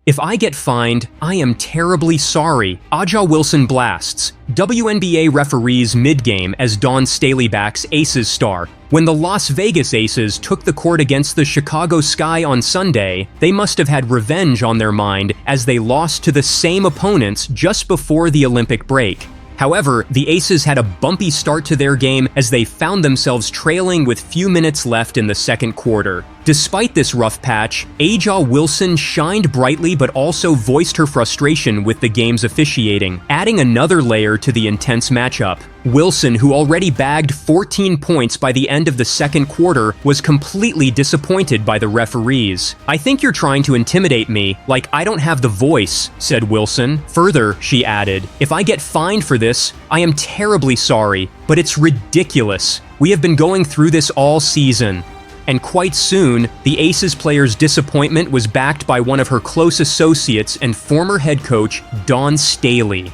If I get fined, I am terribly sorry. Aja Wilson blasts. WNBA referees mid-game as Dawn Staley backs Aces star. When the Las Vegas Aces took the court against the Chicago Sky on Sunday, they must have had revenge on their mind as they lost to the same opponents just before the Olympic break. However, the Aces had a bumpy start to their game as they found themselves trailing with few minutes left in the second quarter. Despite this rough patch, Aja Wilson shined brightly but also voiced her frustration with the game's officiating, adding another layer to the intense matchup. Wilson, who already bagged 14 points by the end of the second quarter, was completely disappointed by the referees. "I think you're trying to intimidate me, like I don't have the voice," said Wilson. Further, she added, "If I get fined for this, I am terribly sorry, but it's ridiculous. We have been going through this all season." And quite soon, the Aces player's disappointment was backed by one of her close associates and former head coach, Dawn Staley.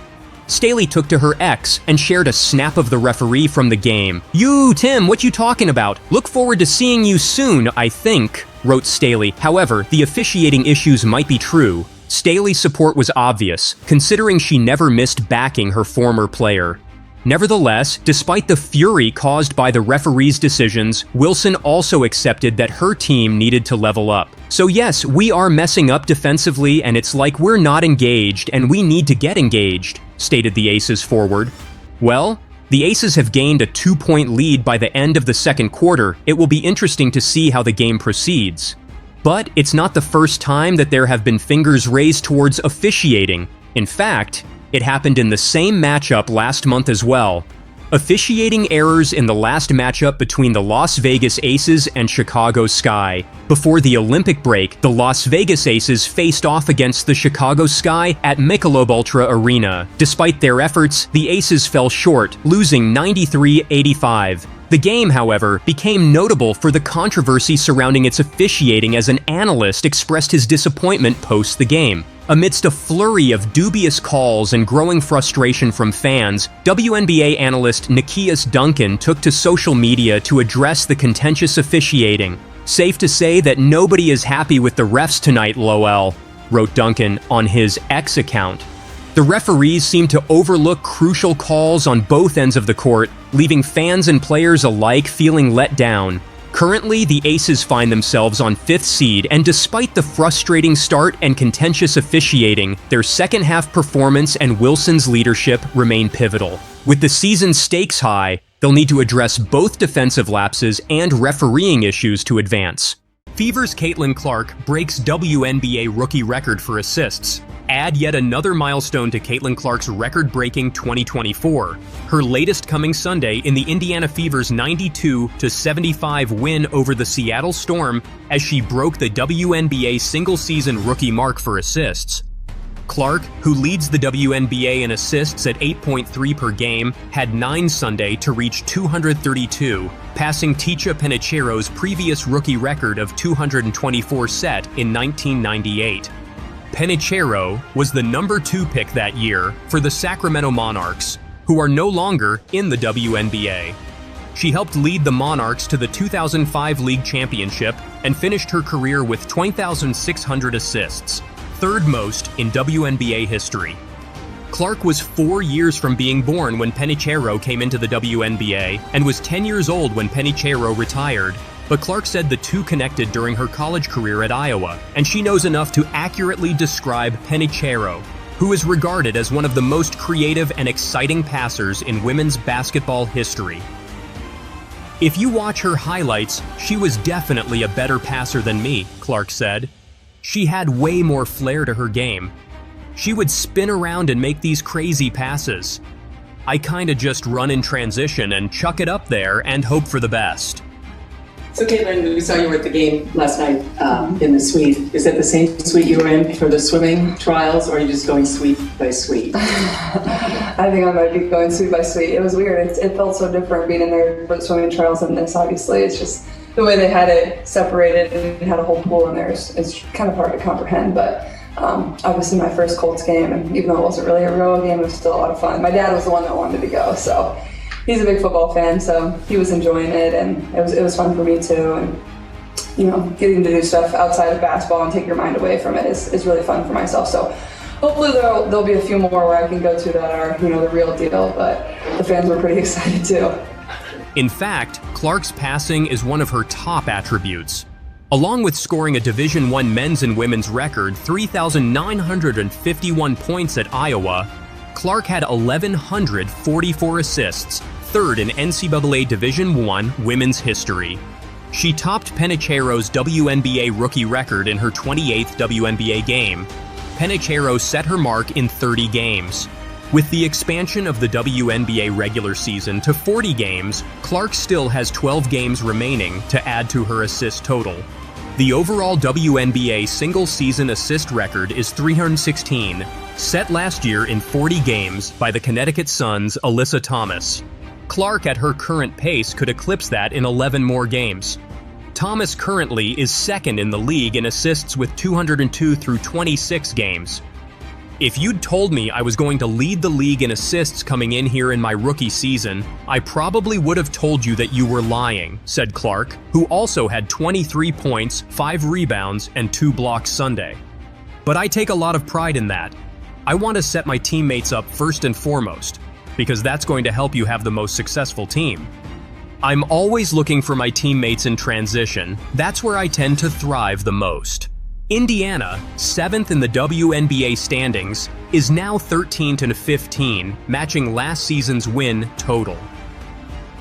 Staley took to her X and shared a snap of the referee from the game. "You, Tim, what you talking about? Look forward to seeing you soon, I think," wrote Staley. However, the officiating issues might be true. Staley's support was obvious, considering she never missed backing her former player. Nevertheless, despite the fury caused by the referees' decisions, Wilson also accepted that her team needed to level up. "So yes, we are messing up defensively and it's like we're not engaged and we need to get engaged," stated the Aces forward. Well, the Aces have gained a 2-point lead by the end of the second quarter. It will be interesting to see how the game proceeds. But it's not the first time that there have been fingers raised towards officiating. In fact, it happened in the same matchup last month as well. Officiating errors in the last matchup between the Las Vegas Aces and Chicago Sky. Before the Olympic break, the Las Vegas Aces faced off against the Chicago Sky at Michelob Ultra Arena. Despite their efforts, the Aces fell short, losing 93-85. The game, however, became notable for the controversy surrounding its officiating as an analyst expressed his disappointment post the game. Amidst a flurry of dubious calls and growing frustration from fans, WNBA analyst Nikias Duncan took to social media to address the contentious officiating. "Safe to say that nobody is happy with the refs tonight, Lowell," wrote Duncan on his X account. The referees seem to overlook crucial calls on both ends of the court, leaving fans and players alike feeling let down. Currently, the Aces find themselves on 5th seed, and despite the frustrating start and contentious officiating, their second-half performance and Wilson's leadership remain pivotal. With the season's stakes high, they'll need to address both defensive lapses and refereeing issues to advance. Fever's Caitlyn Clark breaks WNBA rookie record for assists. Add yet another milestone to Caitlyn Clark's record-breaking 2024. Her latest coming Sunday in the Indiana Fever's 92-75 win over the Seattle Storm as she broke the WNBA single-season rookie mark for assists. Clark, who leads the WNBA in assists at 8.3 per game, had 9 Sunday to reach 232, passing Ticha Penicheiro's previous rookie record of 224 set in 1998. Penicheiro was the number 2 pick that year for the Sacramento Monarchs, who are no longer in the WNBA. She helped lead the Monarchs to the 2005 League Championship and finished her career with 20,600 assists, third most in WNBA history. Clark was 4 years from being born when Penicheiro came into the WNBA and was 10 years old when Penicheiro retired. But Clark said the two connected during her college career at Iowa, and she knows enough to accurately describe Penicheiro, who is regarded as one of the most creative and exciting passers in women's basketball history. "If you watch her highlights, she was definitely a better passer than me," Clark said. "She had way more flair to her game. She would spin around and make these crazy passes. I kinda just run in transition and chuck it up there and hope for the best." So Caitlyn, we saw you were at the game last night in the suite. Is that the same suite you were in for the swimming trials, or are you just going suite by suite? I think I might be going suite by suite. It was weird. It felt so different being in there for the swimming trials than this, obviously. It's just the way they had it separated and had a whole pool in there is kind of hard to comprehend. But obviously my first Colts game, and even though it wasn't really a real game, it was still a lot of fun. My dad was the one that wanted to go, so he's a big football fan, so he was enjoying it, and it was fun for me too. And getting to do stuff outside of basketball and take your mind away from it is really fun for myself. So hopefully there'll be a few more where I can go to that are, the real deal, but the fans were pretty excited too. In fact, Clark's passing is one of her top attributes. Along with scoring a Division I men's and women's record 3,951 points at Iowa, Clark had 1,144 assists, third in NCAA Division I women's history. She topped Penicheiro's WNBA rookie record in her 28th WNBA game. Penicheiro set her mark in 30 games. With the expansion of the WNBA regular season to 40 games, Clark still has 12 games remaining to add to her assist total. The overall WNBA single-season assist record is 316, set last year in 40 games by the Connecticut Sun's Alyssa Thomas. Clark, at her current pace, could eclipse that in 11 more games. Thomas currently is second in the league in assists with 202 through 26 games. If you'd told me I was going to lead the league in assists coming in here in my rookie season, I probably would have told you that you were lying, said Clark, who also had 23 points, 5 rebounds, and 2 blocks Sunday. But I take a lot of pride in that. I want to set my teammates up first and foremost, because that's going to help you have the most successful team. I'm always looking for my teammates in transition. That's where I tend to thrive the most. Indiana, 7th in the WNBA standings, is now 13-15, matching last season's win total.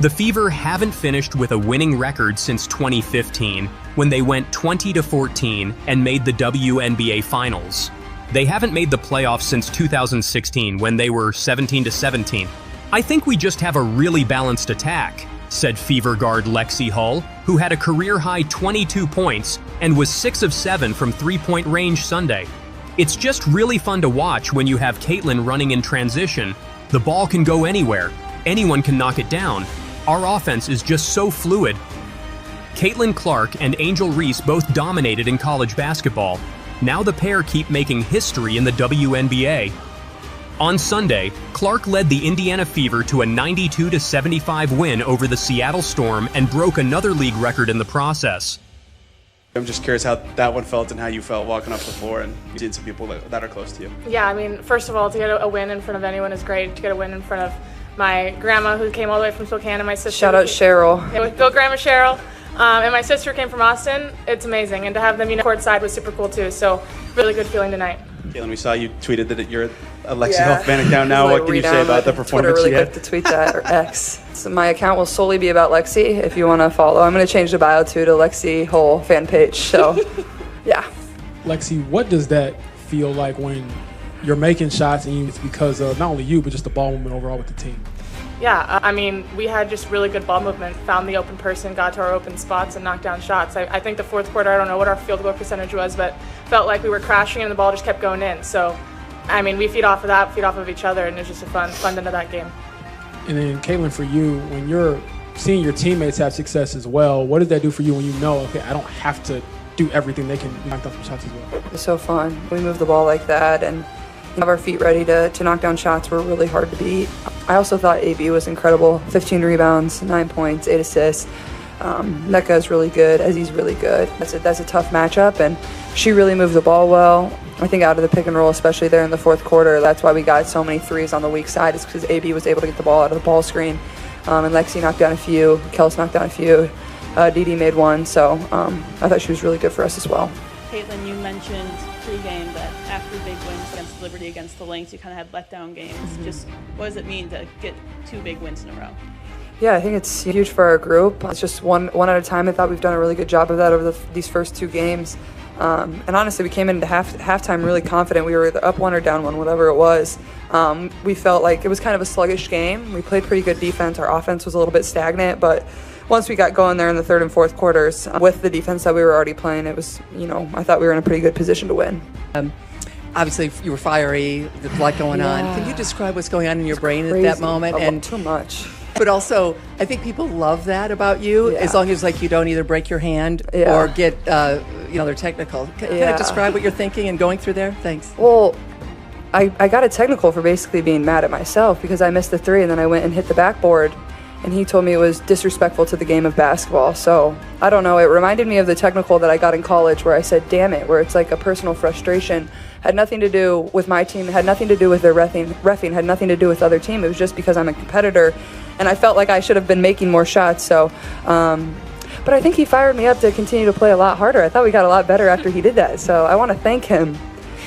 The Fever haven't finished with a winning record since 2015, when they went 20-14 and made the WNBA Finals. They haven't made the playoffs since 2016, when they were 17-17. I think we just have a really balanced attack, said Fever guard Lexi Hull, who had a career-high 22 points and was 6 of 7 from three-point range Sunday. It's just really fun to watch when you have Caitlyn running in transition. The ball can go anywhere. Anyone can knock it down. Our offense is just so fluid. Caitlyn Clark and Angel Reese both dominated in college basketball. Now the pair keep making history in the WNBA. On Sunday, Clark led the Indiana Fever to a 92-75 win over the Seattle Storm and broke another league record in the process. I'm just curious how that one felt and how you felt walking up the floor and seeing some people that are close to you. Yeah, I mean, first of all, to get a win in front of anyone is great. To get a win in front of my grandma, who came all the way from Spokane, and my sister. Shout out Cheryl. Go Grandma Cheryl. And my sister came from Austin. It's amazing. And to have them courtside was super cool too. So really good feeling tonight. Caitlyn, we saw you tweeted that you're a Lexi Hull fan account now. What can you say about the performance? Twitter really quick to tweet that, or X. So my account will solely be about Lexi. If you want to follow, I'm going to change the bio to Lexi Hull fan page. So, yeah. Lexi, what does that feel like when you're making shots and it's because of not only you but just the ball movement overall with the team? Yeah, I mean, we had just really good ball movement, found the open person, got to our open spots, and knocked down shots. I think the fourth quarter, I don't know what our field goal percentage was, but felt like we were crashing and the ball just kept going in. So, I mean, we feed off of that, feed off of each other, and it was just a fun end of that game. And then, Caitlyn, for you, when you're seeing your teammates have success as well, what does that do for you when you know, okay, I don't have to do everything, they can knock down some shots as well? It's so fun. We move the ball like that and have our feet ready to knock down shots were really hard to beat. I also thought AB was incredible. 15 rebounds, 9 points, 8 assists. Nneka is really good. Ezzy's really good. That's a tough matchup, and she really moved the ball well. I think out of the pick and roll, especially there in the fourth quarter, that's why we got so many threes on the weak side, is because AB was able to get the ball out of the ball screen. And Lexi knocked down a few. Kels knocked down a few. Dee made one. So I thought she was really good for us as well. Caitlyn, you mentioned pre-game that after big wins against Liberty, against the Lynx, you kind of had letdown games. Just what does it mean to get 2 big wins in a row? Yeah, I think it's huge for our group. It's just one at a time. I thought we've done a really good job of that over these first 2 games. And honestly, we came into halftime really confident. We were either up 1 or down 1, whatever it was. We felt like it was kind of a sluggish game. We played pretty good defense. Our offense was a little bit stagnant, but once we got going there in the third and fourth quarters, with the defense that we were already playing, it was, I thought we were in a pretty good position to win. Obviously, you were fiery. There's a lot going on. Can you describe what's going on in your brain at that moment? And too much. But also, I think people love that about you, as long as you don't either break your hand or get they're technical. Can I describe what you're thinking and going through there? Thanks. Well, I got a technical for basically being mad at myself because I missed the 3 and then I went and hit the backboard. and he told me it was disrespectful to the game of basketball. So I don't know, it reminded me of the technical that I got in college where I said, damn it, where it's like a personal frustration. Had nothing to do with my team, had nothing to do with their reffing, had nothing to do with other team. It was just because I'm a competitor, and I felt like I should have been making more shots. So, but I think he fired me up to continue to play a lot harder. I thought we got a lot better after he did that. So I want to thank him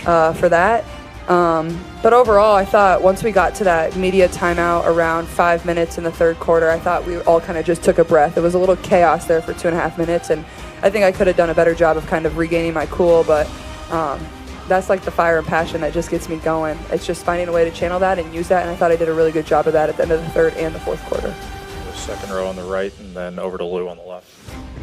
for that. But overall, I thought once we got to that media timeout around 5 minutes in the third quarter, I thought we all kind of just took a breath. It was a little chaos there for 2.5 minutes, and I think I could have done a better job of kind of regaining my cool, but that's like the fire and passion that just gets me going. It's just finding a way to channel that and use that, and I thought I did a really good job of that at the end of the third and the fourth quarter. The second row on the right, and then over to Lou on the left.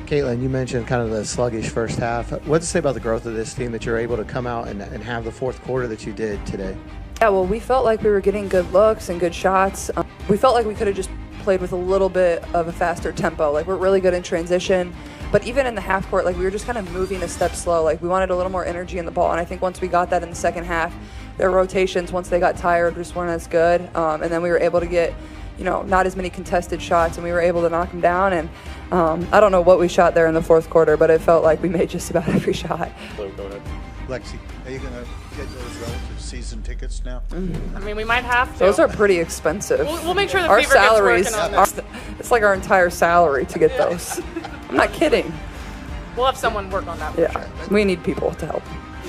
Caitlyn, you mentioned kind of the sluggish first half. What to say about the growth of this team that you're able to come out and have the fourth quarter that you did today? Yeah, well, we felt like we were getting good looks and good shots. We felt like we could have just played with a little bit of a faster tempo. Like, we're really good in transition. But even in the half court, like, we were just kind of moving a step slow. Like, we wanted a little more energy in the ball. And I think once we got that in the second half, their rotations, once they got tired, just weren't as good. And then we were able to get, not as many contested shots, and we were able to knock them down. And I don't know what we shot there in the fourth quarter, but it felt like we made just about every shot. Lou, go ahead. Lexi, are you going to get those relative season tickets now? I mean, we might have to. Those are pretty expensive. We'll make sure the our Fever salaries, gets working on this. It's like our entire salary to get those. I'm not kidding. We'll have someone work on that for Yeah, sure. we need people to help.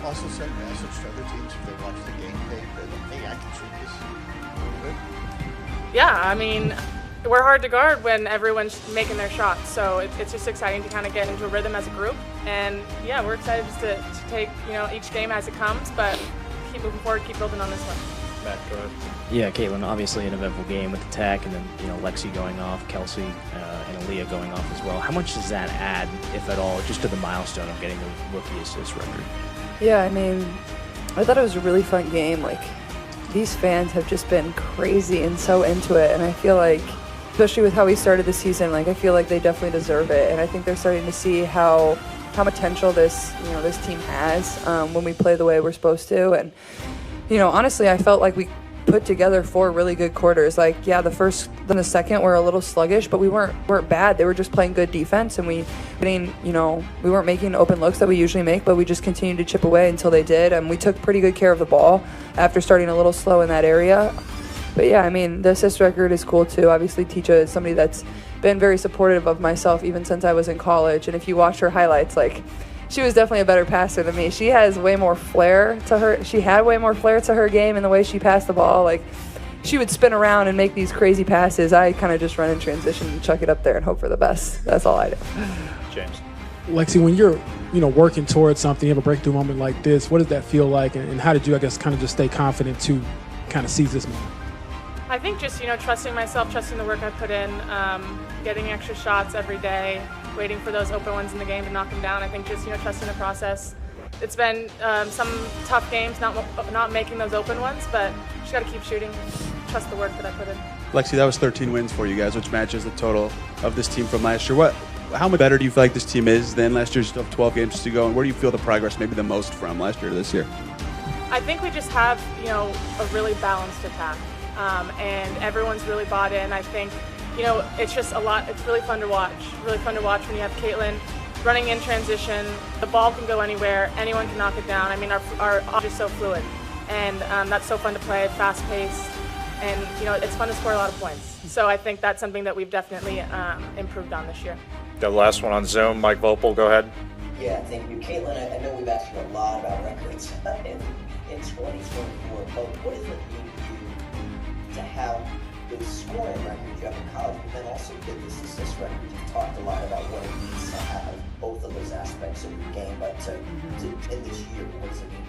Also send a message to other teams if they watch the game tape that, hey, I can shoot this a little bit. Yeah, I mean, we're hard to guard when everyone's making their shots, so it's just exciting to kind of get into a rhythm as a group. And yeah, we're excited just to take each game as it comes, but keep moving forward, keep building on this one. Matt, go ahead. Yeah, Caitlyn, obviously an eventful game with the tech, and then Lexi going off, Kelsey and Aaliyah going off as well. How much does that add, if at all, just to the milestone of getting the rookie assist record? Yeah, I mean, I thought it was a really fun game. Like, these fans have just been crazy and so into it, and I feel like, especially with how we started the season, like, I feel like they definitely deserve it, and I think they're starting to see how potential this team has when we play the way we're supposed to. And honestly, I felt like we put together 4 really good quarters. Like, yeah, the first and the second were a little sluggish, but we weren't bad. They were just playing good defense, and we weren't making open looks that we usually make, but we just continued to chip away until they did, and we took pretty good care of the ball after starting a little slow in that area. But yeah, I mean, the assist record is cool too. Obviously, Teacha is somebody that's been very supportive of myself even since I was in college, and if you watch her highlights, like, she was definitely a better passer than me. She has way more flair to her. She had way more flair to her game in the way she passed the ball. Like, she would spin around and make these crazy passes. I kind of just run in transition and chuck it up there and hope for the best. That's all I do. James. Lexi, when you're working towards something, you have a breakthrough moment like this, what does that feel like, and how did you, I guess, kind of just stay confident to kind of seize this moment? I think just, trusting myself, trusting the work I put in, getting extra shots every day, waiting for those open ones in the game to knock them down. I think just, trusting the process. It's been some tough games, not making those open ones, but just got to keep shooting, trust the work that I put in. Lexi, that was 13 wins for you guys, which matches the total of this team from last year. How much better do you feel like this team is than last year? You still have 12 games to go, and where do you feel the progress maybe the most from last year to this year? I think we just have, a really balanced attack. And everyone's really bought in. I think, it's just a lot. It's really fun to watch. Really fun to watch when you have Caitlyn running in transition. The ball can go anywhere. Anyone can knock it down. I mean, our offense is so fluid, and that's so fun to play. Fast paced, and it's fun to score a lot of points. So I think that's something that we've definitely improved on this year. The last one on Zoom, Mike Vopel, go ahead. Yeah, thank you, Caitlyn. I know we've asked you a lot about records in 2024, but what does it mean to have those scoring records you have in college, but then also get this assist record? You've talked a lot about what it means to have both of those aspects of your game, but in this year, what does it mean?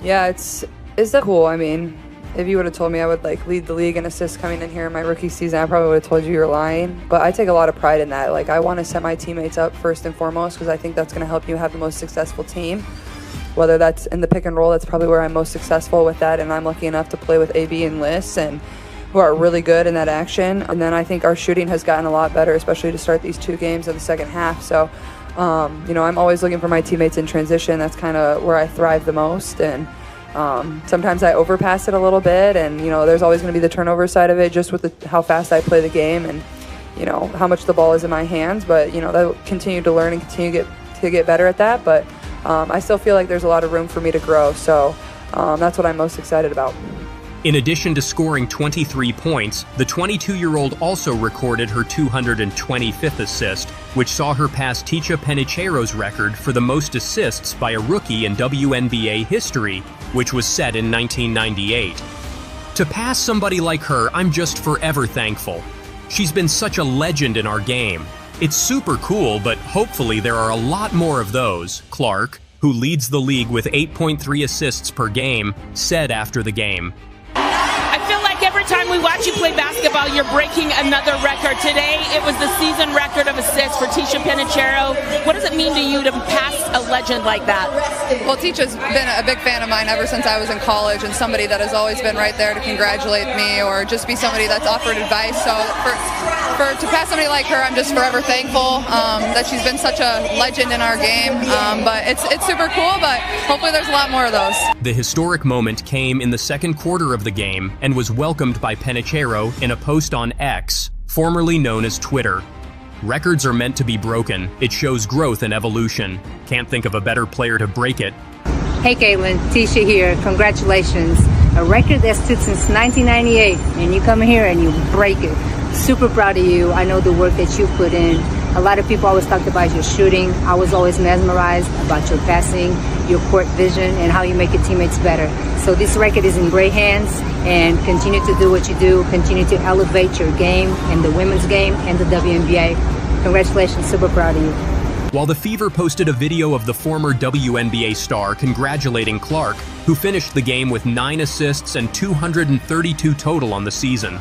Yeah, it's that cool. I mean, if you would have told me I would lead the league in assists coming in here in my rookie season, I probably would have told you were lying. But I take a lot of pride in that. Like, I want to set my teammates up first and foremost, because I think that's going to help you have the most successful team. Whether that's in the pick and roll, that's probably where I'm most successful with that, and I'm lucky enough to play with AB and Liz, and who are really good in that action. And then I think our shooting has gotten a lot better, especially to start these 2 games of the second half. So, I'm always looking for my teammates in transition. That's kind of where I thrive the most. And sometimes I overpass it a little bit, and there's always going to be the turnover side of it, just with how fast I play the game. And how much the ball is in my hands, but they'll continue to learn and continue to get better at that. But I still feel like there's a lot of room for me to grow, so that's what I'm most excited about. In addition to scoring 23 points, the 22-year-old also recorded her 225th assist, which saw her pass Ticha Penicheiro's record for the most assists by a rookie in WNBA history, which was set in 1998. To pass somebody like her, I'm just forever thankful. She's been such a legend in our game. It's super cool, but hopefully there are a lot more of those, Clark, who leads the league with 8.3 assists per game, said after the game. I feel like every time we watch you play basketball, you're breaking another record. Today, it was the season record of assists for Ticha Penicheiro. What does it mean to you to pass a legend like that? Well, Ticha's been a big fan of mine ever since I was in college, and somebody that has always been right there to congratulate me or just be somebody that's offered advice. So to pass somebody like her, I'm just forever thankful that she's been such a legend in our game. But it's super cool, but hopefully there's a lot more of those. The historic moment came in the second quarter of the game and was welcomed by Penicheiro in a post on X, formerly known as Twitter. Records are meant to be broken. It shows growth and evolution. Can't think of a better player to break it. Hey Caitlyn, Ticha here. Congratulations. A record that stood since 1998, and you come here and you break it. Super proud of you. I know the work that you put in. A lot of people always talked about your shooting. I was always mesmerized about your passing, your court vision, and how you make your teammates better. So this record is in great hands, and continue to do what you do. Continue to elevate your game and the women's game and the WNBA. Congratulations, super proud of you. While the Fever posted a video of the former WNBA star congratulating Clark, who finished the game with 9 assists and 232 total on the season.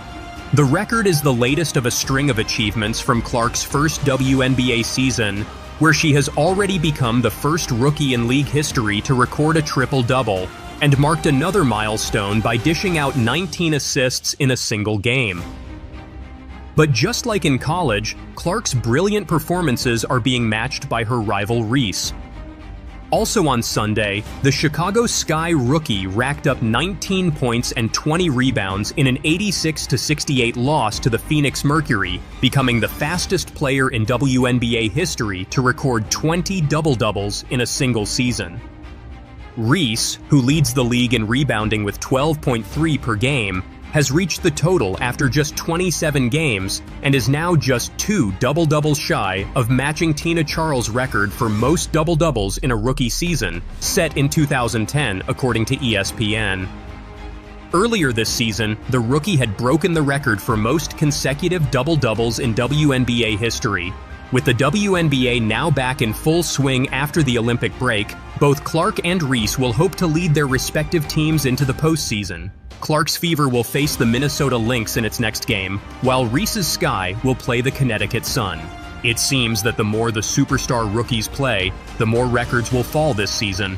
The record is the latest of a string of achievements from Clark's first WNBA season, where she has already become the first rookie in league history to record a triple-double, and marked another milestone by dishing out 19 assists in a single game. But just like in college, Clark's brilliant performances are being matched by her rival Reese. Also on Sunday, the Chicago Sky rookie racked up 19 points and 20 rebounds in an 86-68 loss to the Phoenix Mercury, becoming the fastest player in WNBA history to record 20 double-doubles in a single season. Reese, who leads the league in rebounding with 12.3 per game, has reached the total after just 27 games and is now just 2 double-doubles shy of matching Tina Charles' record for most double-doubles in a rookie season, set in 2010 according to ESPN. Earlier this season, the rookie had broken the record for most consecutive double-doubles in WNBA history. With the WNBA now back in full swing after the Olympic break, both Clark and Reese will hope to lead their respective teams into the postseason. Clark's Fever will face the Minnesota Lynx in its next game, while Reese's Sky will play the Connecticut Sun. It seems that the more the superstar rookies play, the more records will fall this season,